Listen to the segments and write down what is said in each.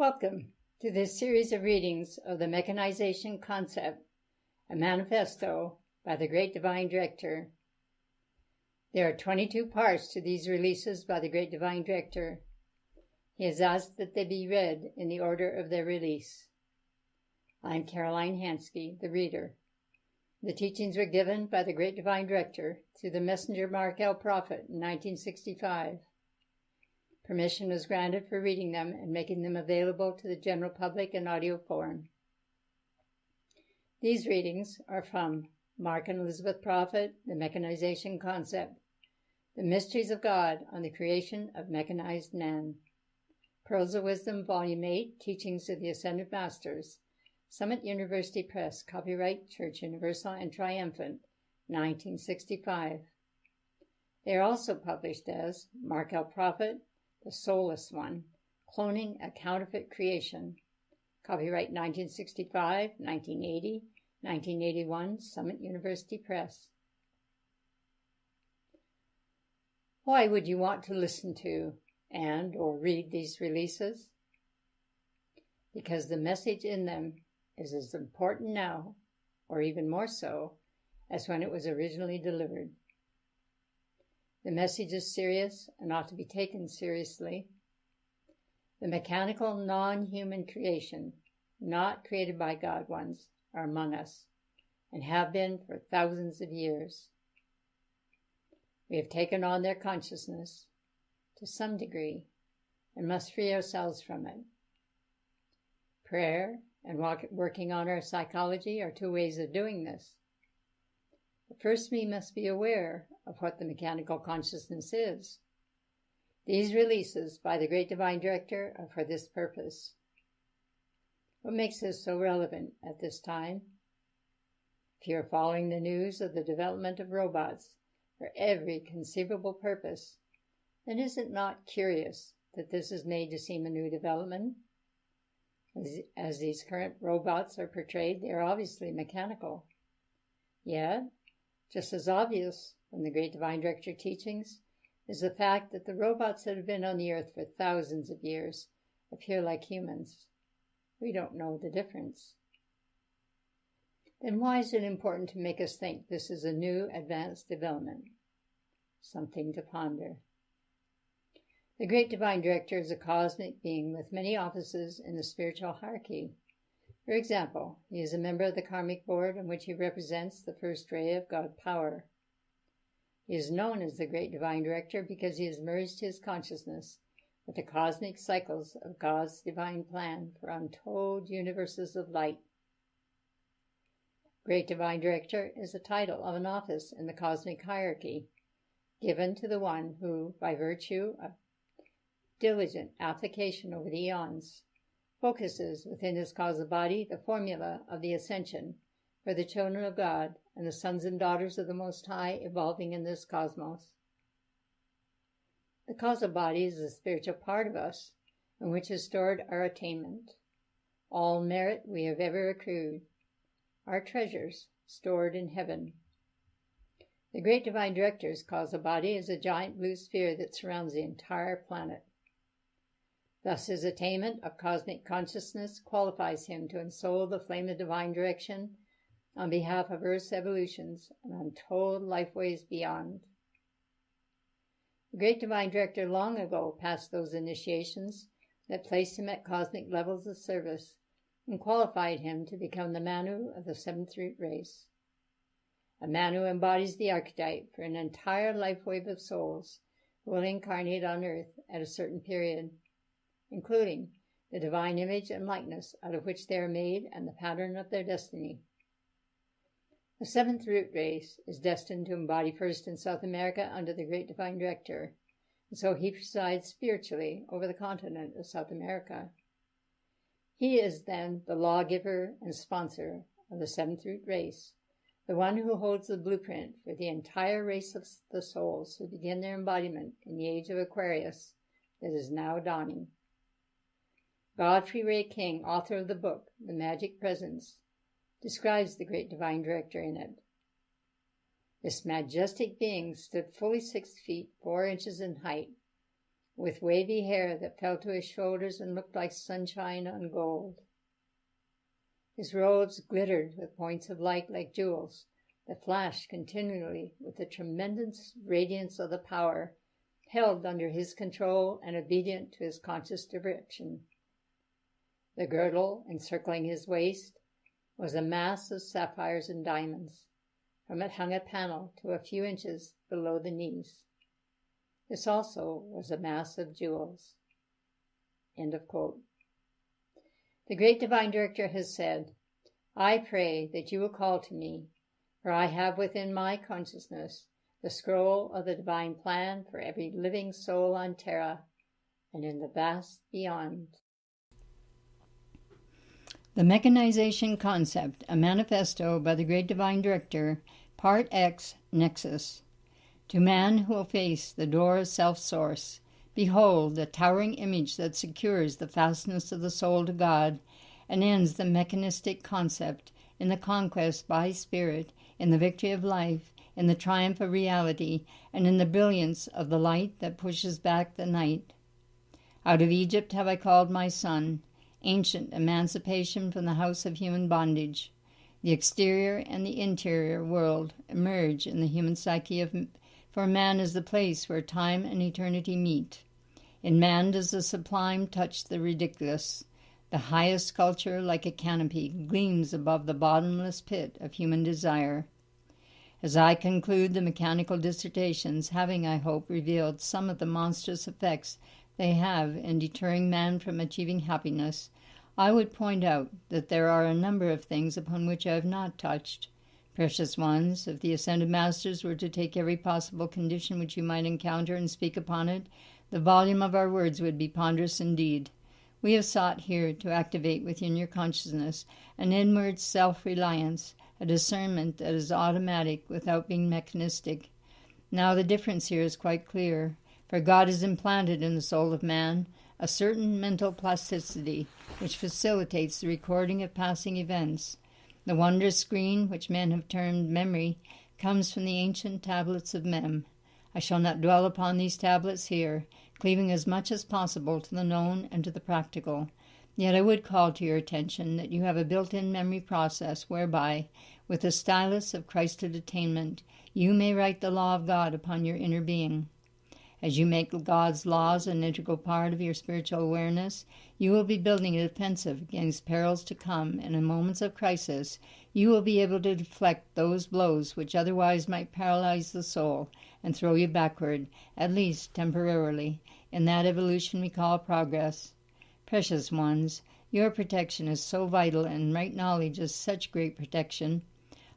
Welcome to this series of readings of the Mechanization concept, a manifesto by the Great Divine Director. There are 22 parts to these releases by the Great Divine Director. He has asked that they be read in the order of their release. I am Caroline Hansky, the reader. The teachings were given by the Great Divine Director through the messenger Mark L. Prophet in 1965. Permission was granted for reading them and making them available to the general public in audio form. These readings are from Mark and Elizabeth Prophet, The Mechanization Concept, The Mysteries of God on the Creation of Mechanized Man, Pearls of Wisdom, Volume 8, Teachings of the Ascended Masters, Summit University Press, copyright Church Universal and Triumphant, 1965. They are also published as Mark L. Prophet, the Soulless One, Cloning a Counterfeit Creation, copyright 1965, 1980, 1981, Summit University Press. Why would you want to listen to and or read these releases? Because the message in them is as important now, or even more so, as when it was originally delivered. The message is serious and ought to be taken seriously. The mechanical, non-human creation, not created by God ones, are among us and have been for thousands of years. We have taken on their consciousness to some degree and must free ourselves from it. Prayer and working on our psychology are two ways of doing this. But first, we must be aware of what the mechanical consciousness is. These releases by the Great Divine Director are for this purpose. What makes this so relevant at this time? If you are following the news of the development of robots for every conceivable purpose, then is it not curious that this is made to seem a new development? As these current robots are portrayed, they are obviously mechanical. Yet, just as obvious from the Great Divine Director teachings is the fact that the robots that have been on the earth for thousands of years appear like humans. We don't know the difference. Then why is it important to make us think this is a new advanced development? Something to ponder. The Great Divine Director is a cosmic being with many offices in the spiritual hierarchy. For example, he is a member of the karmic board in which he represents the first ray of God power. He is known as the Great Divine Director because he has merged his consciousness with the cosmic cycles of God's divine plan for untold universes of light. Great Divine Director is a title of an office in the cosmic hierarchy, given to the one who, by virtue of diligent application over the eons, focuses within his causal body the formula of the ascension for the children of God and the sons and daughters of the Most High evolving in this cosmos. The causal body is the spiritual part of us in which is stored our attainment, all merit we have ever accrued, our treasures stored in heaven. The Great Divine Director's causal body is a giant blue sphere that surrounds the entire planet. Thus, his attainment of cosmic consciousness qualifies him to ensoul the flame of divine direction on behalf of Earth's evolutions and untold lifeways beyond. The Great Divine Director long ago passed those initiations that placed him at cosmic levels of service and qualified him to become the Manu of the seventh root race. A Manu embodies the archetype for an entire life wave of souls who will incarnate on Earth at a certain period, including the divine image and likeness out of which they are made and the pattern of their destiny. The seventh root race is destined to embody first in South America under the Great Divine Director, and so he presides spiritually over the continent of South America. He is then the lawgiver and sponsor of the seventh root race, the one who holds the blueprint for the entire race of the souls who begin their embodiment in the age of Aquarius that is now dawning. Godfrey Ray King, author of the book, The Magic Presence, describes the Great Divine Director in it. This majestic being stood fully 6 feet 4 inches in height, with wavy hair that fell to his shoulders and looked like sunshine on gold. His robes glittered with points of light like jewels that flashed continually with the tremendous radiance of the power held under his control and obedient to his conscious direction. The girdle encircling his waist was a mass of sapphires and diamonds. From it hung a panel to a few inches below the knees. This also was a mass of jewels. End of quote. The great divine director has said, I pray that you will call to me, for I have within my consciousness the scroll of the divine plan for every living soul on Terra and in the vast beyond. The Mechanization Concept, a manifesto by the great divine director, Part X, Nexus. To man who will face the door of self-source, behold the towering image that secures the fastness of the soul to God and ends the mechanistic concept in the conquest by spirit, in the victory of life, in the triumph of reality, and in the brilliance of the light that pushes back the night. Out of Egypt have I called my son, ancient emancipation from the house of human bondage. The exterior and the interior world emerge in the human psyche for man is the place where time and eternity meet. In man does the sublime touch the ridiculous. The highest culture, like a canopy, gleams above the bottomless pit of human desire. As I conclude the mechanical dissertations, having, I hope, revealed some of the monstrous effects they have in deterring man from achieving happiness, I would point out that there are a number of things upon which I have not touched. Precious ones, if the ascended masters were to take every possible condition which you might encounter and speak upon it, the volume of our words would be ponderous indeed. We have sought here to activate within your consciousness an inward self-reliance, a discernment that is automatic without being mechanistic. Now the difference here is quite clear, for God has implanted in the soul of man a certain mental plasticity which facilitates the recording of passing events. The wondrous screen, which men have termed memory, comes from the ancient tablets of Mem. I shall not dwell upon these tablets here, cleaving as much as possible to the known and to the practical. Yet I would call to your attention that you have a built-in memory process whereby, with the stylus of Christed attainment, you may write the law of God upon your inner being. As you make God's laws an integral part of your spiritual awareness, you will be building a defensive against perils to come, and in moments of crisis, you will be able to deflect those blows which otherwise might paralyze the soul and throw you backward, at least temporarily, in that evolution we call progress. Precious ones, your protection is so vital, and right knowledge is such great protection.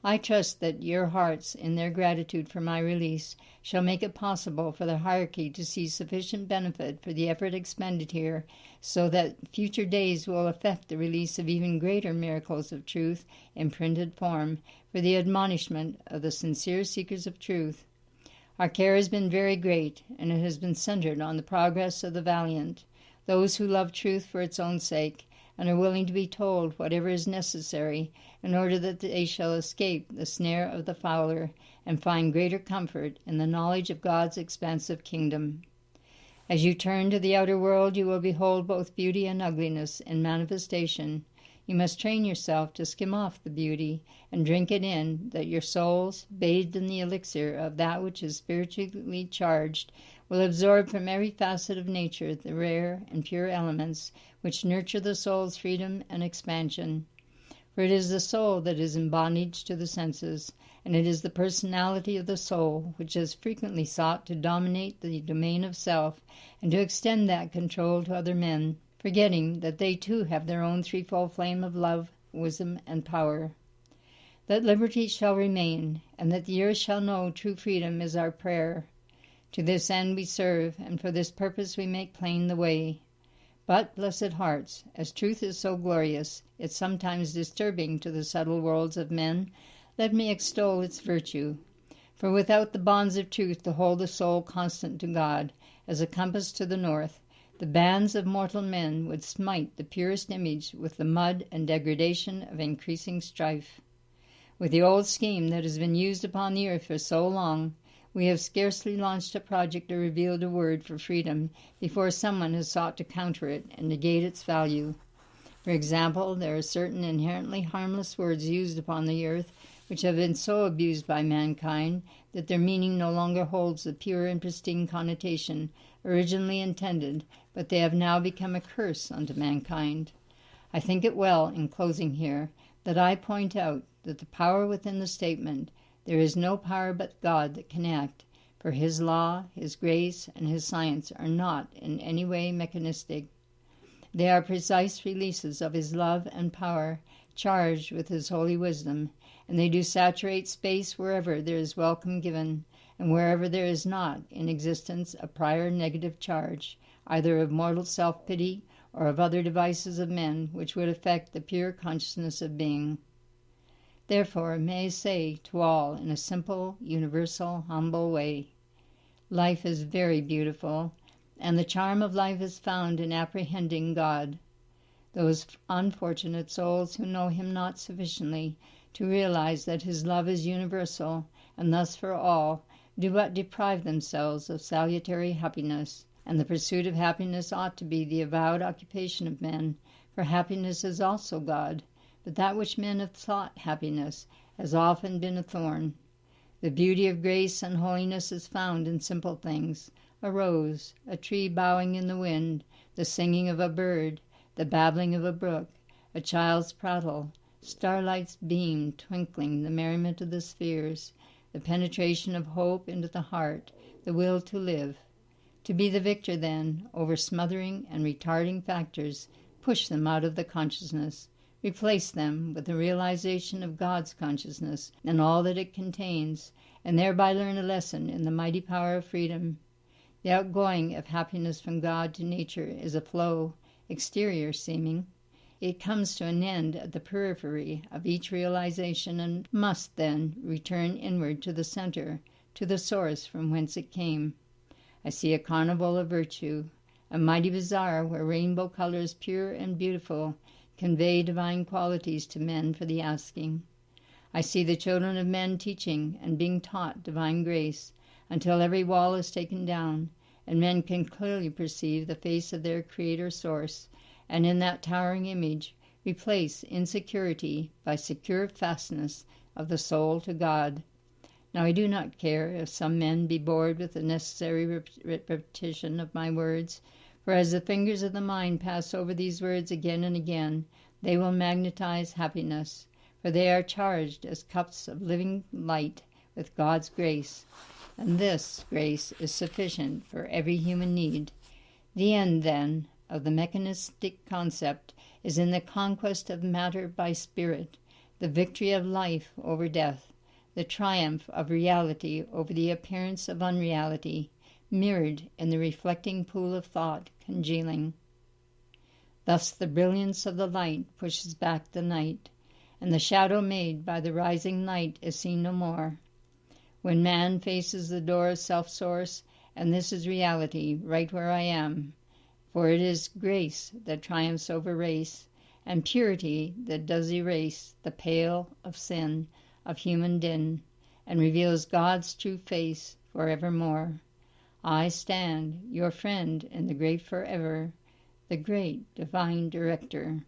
I trust that your hearts, in their gratitude for my release, shall make it possible for the hierarchy to see sufficient benefit for the effort expended here, so that future days will effect the release of even greater miracles of truth in printed form, for the admonishment of the sincere seekers of truth. Our care has been very great, and it has been centered on the progress of the valiant, those who love truth for its own sake, and are willing to be told whatever is necessary in order that they shall escape the snare of the fowler and find greater comfort in the knowledge of God's expansive kingdom. As you turn to the outer world, you will behold both beauty and ugliness in manifestation. You must train yourself to skim off the beauty and drink it in, that your souls, bathed in the elixir of that which is spiritually charged, will absorb from every facet of nature the rare and pure elements which nurture the soul's freedom and expansion. For it is the soul that is in bondage to the senses, and it is the personality of the soul which has frequently sought to dominate the domain of self and to extend that control to other men, forgetting that they too have their own threefold flame of love, wisdom, and power. That liberty shall remain, and that the earth shall know true freedom is our prayer. To this end we serve, and for this purpose we make plain the way. But, blessed hearts, as truth is so glorious, it's sometimes disturbing to the subtle worlds of men, let me extol its virtue. For without the bonds of truth to hold the soul constant to God, as a compass to the north, the bands of mortal men would smite the purest image with the mud and degradation of increasing strife. With the old scheme that has been used upon the earth for so long, We have scarcely launched a project or revealed a word for freedom before someone has sought to counter it and negate its value. For example, there are certain inherently harmless words used upon the earth which have been so abused by mankind that their meaning no longer holds the pure and pristine connotation originally intended, but they have now become a curse unto mankind. I think it well, in closing here, that I point out that the power within the statement, "There is no power but God that can act," for his law, his grace, and his science are not in any way mechanistic. They are precise releases of his love and power, charged with his holy wisdom, and they do saturate space wherever there is welcome given, and wherever there is not in existence a prior negative charge, either of mortal self-pity or of other devices of men which would affect the pure consciousness of being. Therefore, may I say to all in a simple, universal, humble way, life is very beautiful, and the charm of life is found in apprehending God. Those unfortunate souls who know him not sufficiently to realize that his love is universal, and thus for all, do but deprive themselves of salutary happiness, and the pursuit of happiness ought to be the avowed occupation of men, for happiness is also God. But that which men have thought happiness has often been a thorn. The beauty of grace and holiness is found in simple things: a rose, a tree bowing in the wind, the singing of a bird, the babbling of a brook, a child's prattle, starlight's beam twinkling, the merriment of the spheres, the penetration of hope into the heart, the will to live. To be the victor, then, over smothering and retarding factors, push them out of the consciousness. Replace them with the realization of God's consciousness and all that it contains, and thereby learn a lesson in the mighty power of freedom. The outgoing of happiness from God to nature is a flow, exterior seeming. It comes to an end at the periphery of each realization and must then return inward to the center, to the source from whence it came. I see a carnival of virtue, a mighty bazaar where rainbow colors pure and beautiful convey divine qualities to men for the asking. I see the children of men teaching and being taught divine grace, until every wall is taken down, and men can clearly perceive the face of their Creator Source, and in that towering image replace insecurity by secure fastness of the soul to God. Now I do not care if some men be bored with the necessary repetition of my words, for as the fingers of the mind pass over these words again and again, they will magnetize happiness, for they are charged as cups of living light with God's grace, and this grace is sufficient for every human need. The end, then, of the mechanistic concept is in the conquest of matter by spirit, the victory of life over death, the triumph of reality over the appearance of unreality, mirrored in the reflecting pool of thought congealing. Thus the brilliance of the light pushes back the night, and the shadow made by the rising light is seen no more. When man faces the door of self-source, and this is reality, right where I am, for it is grace that triumphs over race, and purity that does erase the pale of sin, of human din, and reveals God's true face forevermore. I stand, your friend in the great forever, the great divine director.